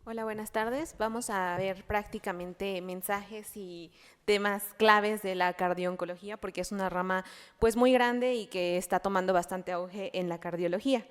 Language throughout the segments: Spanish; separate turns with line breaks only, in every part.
Hola, buenas tardes. Vamos a ver prácticamente mensajes y temas claves de la cardiooncología porque es una rama pues muy grande y que está tomando bastante auge en la cardiología.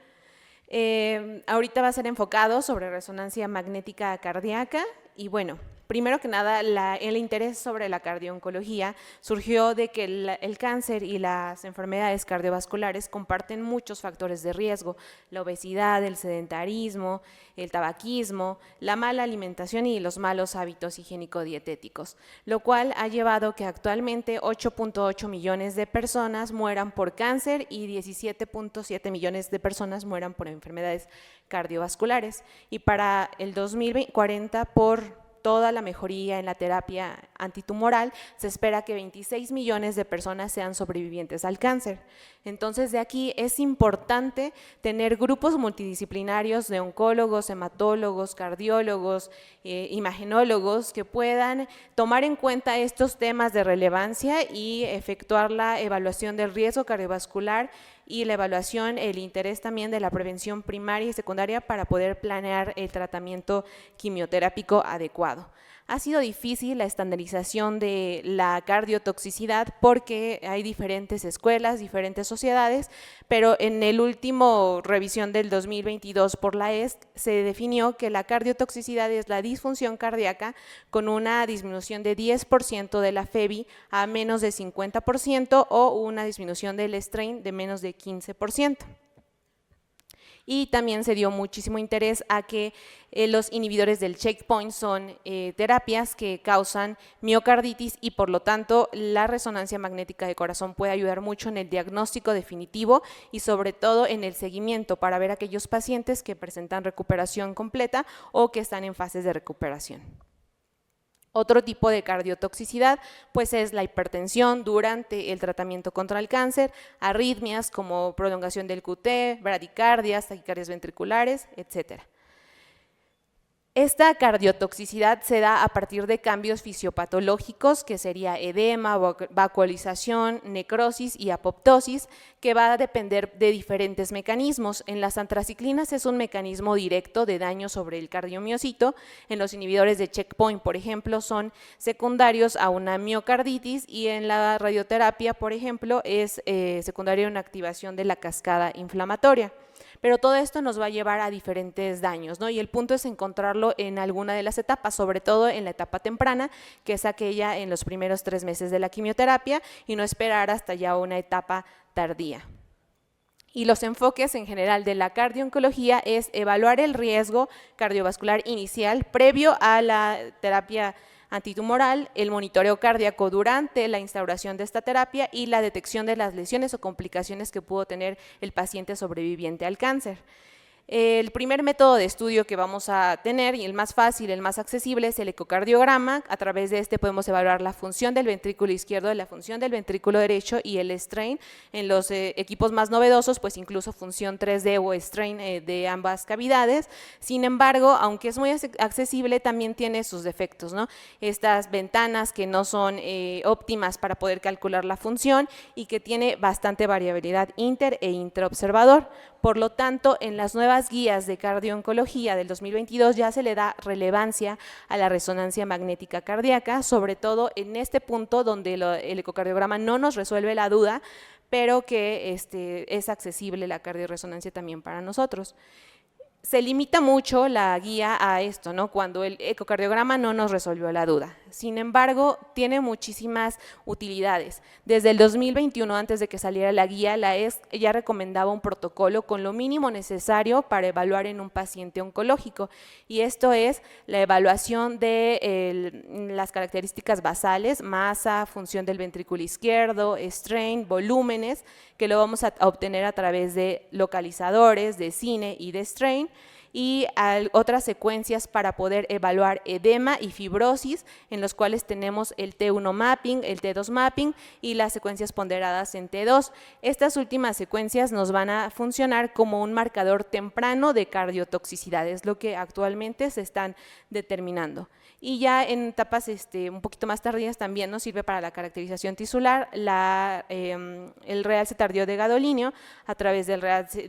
Ahorita va a ser enfocado sobre resonancia magnética cardíaca y bueno, primero que nada, el interés sobre la cardiooncología surgió de que el cáncer y las enfermedades cardiovasculares comparten muchos factores de riesgo: la obesidad, el sedentarismo, el tabaquismo, la mala alimentación y los malos hábitos higiénico-dietéticos, lo cual ha llevado que actualmente 8.8 millones de personas mueran por cáncer y 17.7 millones de personas mueran por enfermedades cardiovasculares. Y para el 2040, por toda la mejoría en la terapia antitumoral, se espera que 26 millones de personas sean sobrevivientes al cáncer. Entonces, de aquí es importante tener grupos multidisciplinarios de oncólogos, hematólogos, cardiólogos, imagenólogos que puedan tomar en cuenta estos temas de relevancia y efectuar la evaluación del riesgo cardiovascular y la evaluación, el interés también de la prevención primaria y secundaria para poder planear el tratamiento quimioterápico adecuado. Ha sido difícil la estandarización de la cardiotoxicidad porque hay diferentes escuelas, diferentes sociedades, pero en el último revisión del 2022 por la ESC se definió que la cardiotoxicidad es la disfunción cardíaca con una disminución de 10% de la FEBI a menos de 50% o una disminución del strain de menos de 15%. Y también se dio muchísimo interés a que los inhibidores del checkpoint son terapias que causan miocarditis y por lo tanto la resonancia magnética de corazón puede ayudar mucho en el diagnóstico definitivo y sobre todo en el seguimiento para ver aquellos pacientes que presentan recuperación completa o que están en fases de recuperación. Otro tipo de cardiotoxicidad pues es la hipertensión durante el tratamiento contra el cáncer, arritmias como prolongación del QT, bradicardias, taquicardias ventriculares, etcétera. Esta cardiotoxicidad se da a partir de cambios fisiopatológicos, que sería edema, vacuolización, necrosis y apoptosis, que va a depender de diferentes mecanismos. En las antraciclinas es un mecanismo directo de daño sobre el cardiomiocito. En los inhibidores de checkpoint, por ejemplo, son secundarios a una miocarditis y en la radioterapia, por ejemplo, es secundario a una activación de la cascada inflamatoria. Pero todo esto nos va a llevar a diferentes daños, ¿no? Y el punto es encontrarlo en alguna de las etapas, sobre todo en la etapa temprana, que es aquella en los primeros 3 meses de la quimioterapia, y no esperar hasta ya una etapa tardía. Y los enfoques en general de la cardiooncología es evaluar el riesgo cardiovascular inicial previo a la terapia antitumoral, el monitoreo cardíaco durante la instauración de esta terapia y la detección de las lesiones o complicaciones que pudo tener el paciente sobreviviente al cáncer. El primer método de estudio que vamos a tener y el más fácil, el más accesible es el ecocardiograma. A través de este podemos evaluar la función del ventrículo izquierdo, la función del ventrículo derecho y el strain. En los equipos más novedosos, pues incluso función 3D o strain de ambas cavidades. Sin embargo, aunque es muy accesible, también tiene sus defectos, ¿no? Estas ventanas que no son óptimas para poder calcular la función y que tiene bastante variabilidad inter e intraobservador. Por lo tanto, en las nuevas guías de cardiooncología del 2022 ya se le da relevancia a la resonancia magnética cardíaca, sobre todo en este punto donde el ecocardiograma no nos resuelve la duda, pero que es accesible la cardioresonancia también para nosotros. Se limita mucho la guía a esto, ¿no? Cuando el ecocardiograma no nos resolvió la duda. Sin embargo, tiene muchísimas utilidades. Desde el 2021, antes de que saliera la guía, la ESC ya recomendaba un protocolo con lo mínimo necesario para evaluar en un paciente oncológico, y esto es la evaluación de las características basales: masa, función del ventrículo izquierdo, strain, volúmenes, que lo vamos a obtener a través de localizadores, de cine y de strain, y otras secuencias para poder evaluar edema y fibrosis, en los cuales tenemos el T1 mapping, el T2 mapping y las secuencias ponderadas en T2. Estas últimas secuencias nos van a funcionar como un marcador temprano de cardiotoxicidad, es lo que actualmente se están determinando. Y ya en etapas un poquito más tardías también nos sirve para la caracterización tisular el realce tardío de gadolinio a través del realce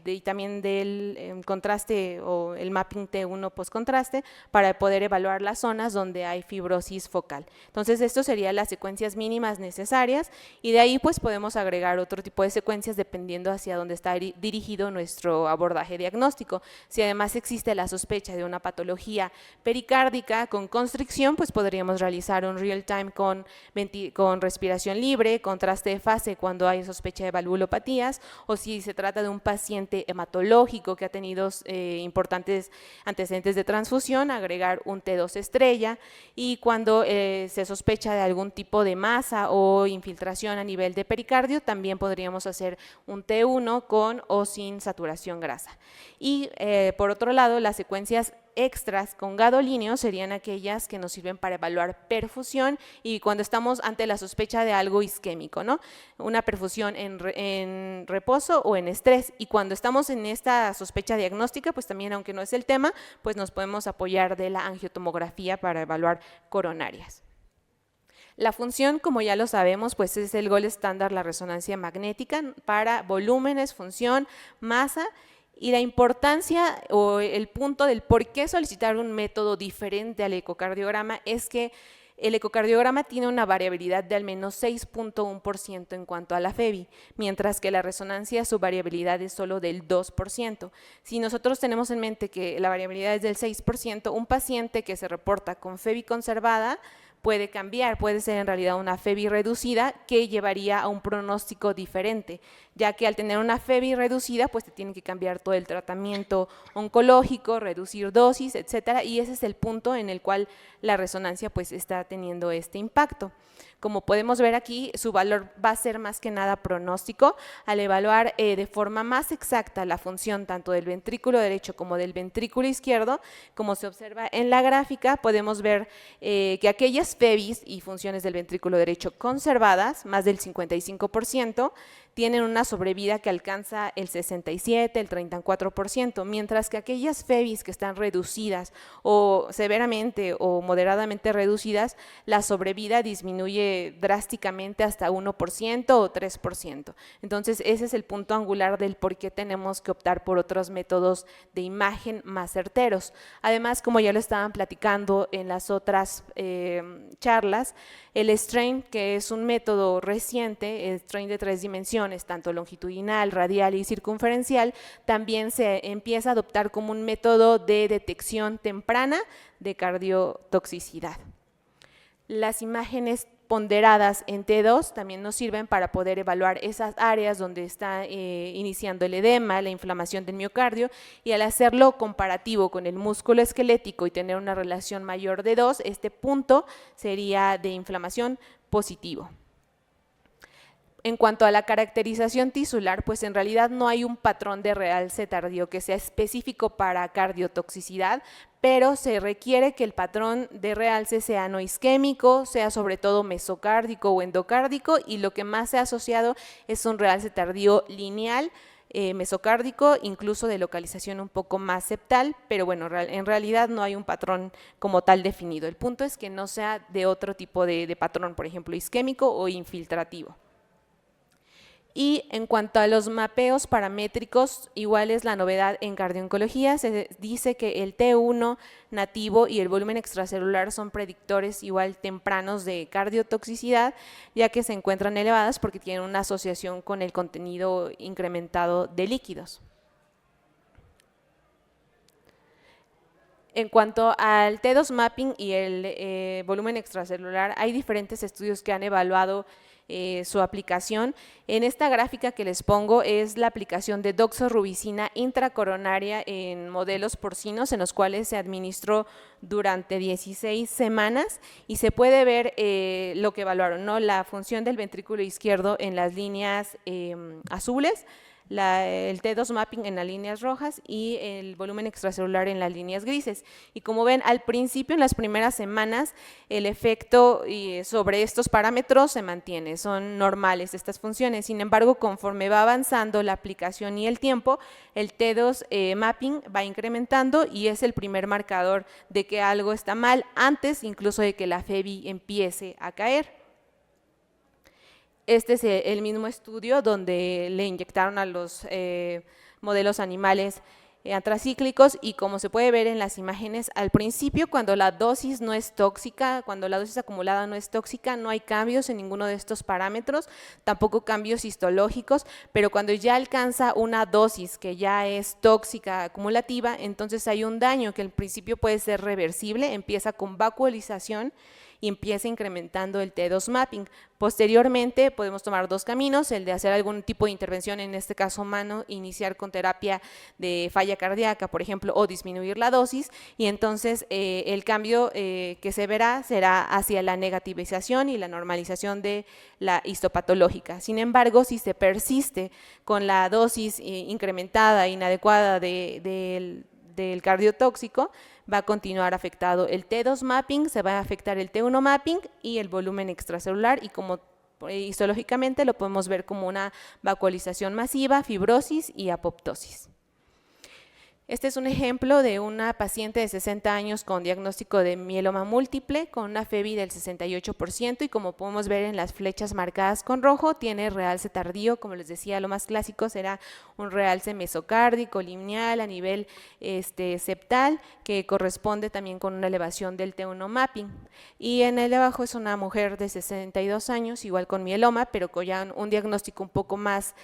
y también del contraste contraste o el mapping T1 postcontraste para poder evaluar las zonas donde hay fibrosis focal. Entonces, esto serían las secuencias mínimas necesarias y de ahí pues podemos agregar otro tipo de secuencias dependiendo hacia dónde está dirigido nuestro abordaje diagnóstico. Si además existe la sospecha de una patología pericárdica con constricción, pues podríamos realizar un real time con respiración libre, contraste de fase cuando hay sospecha de valvulopatías, o si se trata de un paciente hematológico que ha tenido importantes antecedentes de transfusión, agregar un T2 estrella, y cuando se sospecha de algún tipo de masa o infiltración a nivel de pericardio, también podríamos hacer un T1 con o sin saturación grasa. Y por otro lado, las secuencias extras con gadolinio serían aquellas que nos sirven para evaluar perfusión y cuando estamos ante la sospecha de algo isquémico, ¿no? Una perfusión en reposo o en estrés, y cuando estamos en esta sospecha diagnóstica, pues también, aunque no es el tema, pues nos podemos apoyar de la angiotomografía para evaluar coronarias. La función, como ya lo sabemos, pues es el gold estándar, la resonancia magnética para volúmenes, función, masa. Y la importancia o el punto del por qué solicitar un método diferente al ecocardiograma es que el ecocardiograma tiene una variabilidad de al menos 6.1% en cuanto a la FEBI, mientras que la resonancia su variabilidad es solo del 2%. Si nosotros tenemos en mente que la variabilidad es del 6%, un paciente que se reporta con FEBI conservada puede cambiar, puede ser en realidad una FEBI reducida que llevaría a un pronóstico diferente, ya que al tener una FEBI reducida, pues te tienen que cambiar todo el tratamiento oncológico, reducir dosis, etcétera, y ese es el punto en el cual la resonancia pues está teniendo este impacto. Como podemos ver aquí, su valor va a ser más que nada pronóstico al evaluar de forma más exacta la función tanto del ventrículo derecho como del ventrículo izquierdo. Como se observa en la gráfica, podemos ver que aquellas FEBIs y funciones del ventrículo derecho conservadas, más del 55%, tienen una sobrevida que alcanza el 67, el 34%, mientras que aquellas FEBIs que están reducidas o severamente o moderadamente reducidas, la sobrevida disminuye drásticamente hasta 1% o 3%. Entonces, ese es el punto angular del por qué tenemos que optar por otros métodos de imagen más certeros. Además, como ya lo estaban platicando en las otras charlas, el strain, que es un método reciente, el strain de 3 dimensiones, tanto longitudinal, radial y circunferencial, también se empieza a adoptar como un método de detección temprana de cardiotoxicidad. Las imágenes ponderadas en T2 también nos sirven para poder evaluar esas áreas donde está iniciando el edema, la inflamación del miocardio, y al hacerlo comparativo con el músculo esquelético y tener una relación mayor de 2, este punto sería de inflamación positivo. En cuanto a la caracterización tisular, pues en realidad no hay un patrón de realce tardío que sea específico para cardiotoxicidad, pero se requiere que el patrón de realce sea no isquémico, sea sobre todo mesocárdico o endocárdico, y lo que más se ha asociado es un realce tardío lineal, mesocárdico, incluso de localización un poco más septal, pero bueno, en realidad no hay un patrón como tal definido. El punto es que no sea de otro tipo de patrón, por ejemplo, isquémico o infiltrativo. Y en cuanto a los mapeos paramétricos, igual es la novedad en cardiooncología. Se dice que el T1 nativo y el volumen extracelular son predictores igual tempranos de cardiotoxicidad, ya que se encuentran elevadas porque tienen una asociación con el contenido incrementado de líquidos. En cuanto al T2 mapping y el volumen extracelular, hay diferentes estudios que han evaluado su aplicación. En esta gráfica que les pongo es la aplicación de doxorubicina intracoronaria en modelos porcinos en los cuales se administró durante 16 semanas y se puede ver lo que evaluaron, ¿no? La función del ventrículo izquierdo en las líneas azules, el T2 mapping en las líneas rojas y el volumen extracelular en las líneas grises. Y como ven, al principio, en las primeras semanas, el efecto sobre estos parámetros se mantiene, son normales estas funciones. Sin embargo, conforme va avanzando la aplicación y el tiempo, el T2 mapping va incrementando y es el primer marcador de que algo está mal antes incluso de que la FEBI empiece a caer. Este es el mismo estudio donde le inyectaron a los modelos animales antracíclicos, y como se puede ver en las imágenes, al principio cuando la dosis no es tóxica, cuando la dosis acumulada no es tóxica, no hay cambios en ninguno de estos parámetros, tampoco cambios histológicos, pero cuando ya alcanza una dosis que ya es tóxica acumulativa, entonces hay un daño que al principio puede ser reversible, empieza con vacuolización y empieza incrementando el T2 mapping. Posteriormente podemos tomar dos caminos, el de hacer algún tipo de intervención, en este caso humano, iniciar con terapia de falla cardíaca, por ejemplo, o disminuir la dosis, y entonces el cambio que se verá será hacia la negativización y la normalización de la histopatológica. Sin embargo, si se persiste con la dosis incrementada, inadecuada del cardiotóxico, va a continuar afectado el T2 mapping, se va a afectar el T1 mapping y el volumen extracelular, y como histológicamente lo podemos ver como una vacuolización masiva, fibrosis y apoptosis. Este es un ejemplo de una paciente de 60 años con diagnóstico de mieloma múltiple, con una FEBI del 68%, y como podemos ver en las flechas marcadas con rojo, tiene realce tardío. Como les decía, lo más clásico será un realce mesocárdico, lineal a nivel septal, que corresponde también con una elevación del T1 mapping. Y en el de abajo es una mujer de 62 años, igual con mieloma, pero con ya un diagnóstico un poco más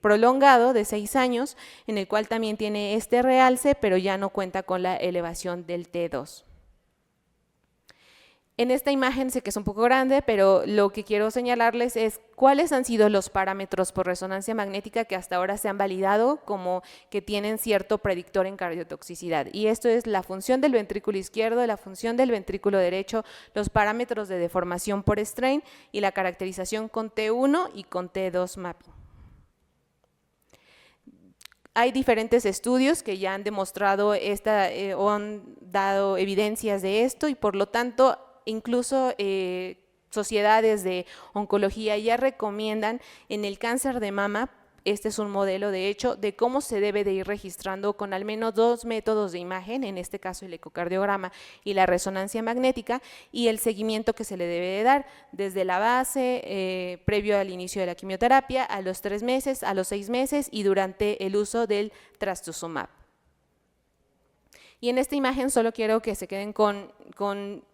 prolongado, de 6 años, en el cual también tiene este realce, pero ya no cuenta con la elevación del T2. En esta imagen sé que es un poco grande, pero lo que quiero señalarles es cuáles han sido los parámetros por resonancia magnética que hasta ahora se han validado como que tienen cierto predictor en cardiotoxicidad. Y esto es la función del ventrículo izquierdo, la función del ventrículo derecho, los parámetros de deformación por strain y la caracterización con T1 y con T2 mapping. Hay diferentes estudios que ya han demostrado o han dado evidencias de esto, y por lo tanto incluso sociedades de oncología ya recomiendan en el cáncer de mama. Este es un modelo, de hecho, de cómo se debe de ir registrando con al menos dos métodos de imagen, en este caso el ecocardiograma y la resonancia magnética, y el seguimiento que se le debe de dar desde la base, previo al inicio de la quimioterapia, a los 3 meses, a los 6 meses y durante el uso del trastuzumab. Y en esta imagen solo quiero que se queden con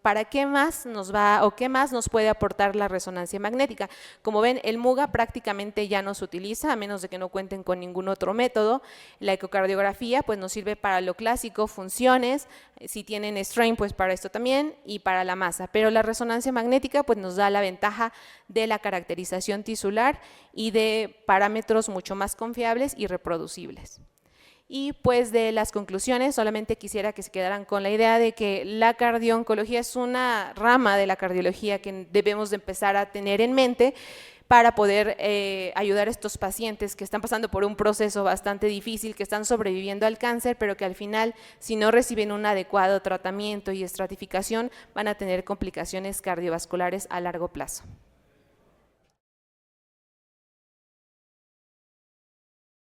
para qué más nos va o qué más nos puede aportar la resonancia magnética. Como ven, el MUGA prácticamente ya no se utiliza, a menos de que no cuenten con ningún otro método. La ecocardiografía pues nos sirve para lo clásico, funciones, si tienen strain pues para esto también, y para la masa. Pero la resonancia magnética pues nos da la ventaja de la caracterización tisular y de parámetros mucho más confiables y reproducibles. Y pues de las conclusiones, solamente quisiera que se quedaran con la idea de que la cardiooncología es una rama de la cardiología que debemos de empezar a tener en mente para poder ayudar a estos pacientes que están pasando por un proceso bastante difícil, que están sobreviviendo al cáncer, pero que al final, si no reciben un adecuado tratamiento y estratificación, van a tener complicaciones cardiovasculares a largo plazo.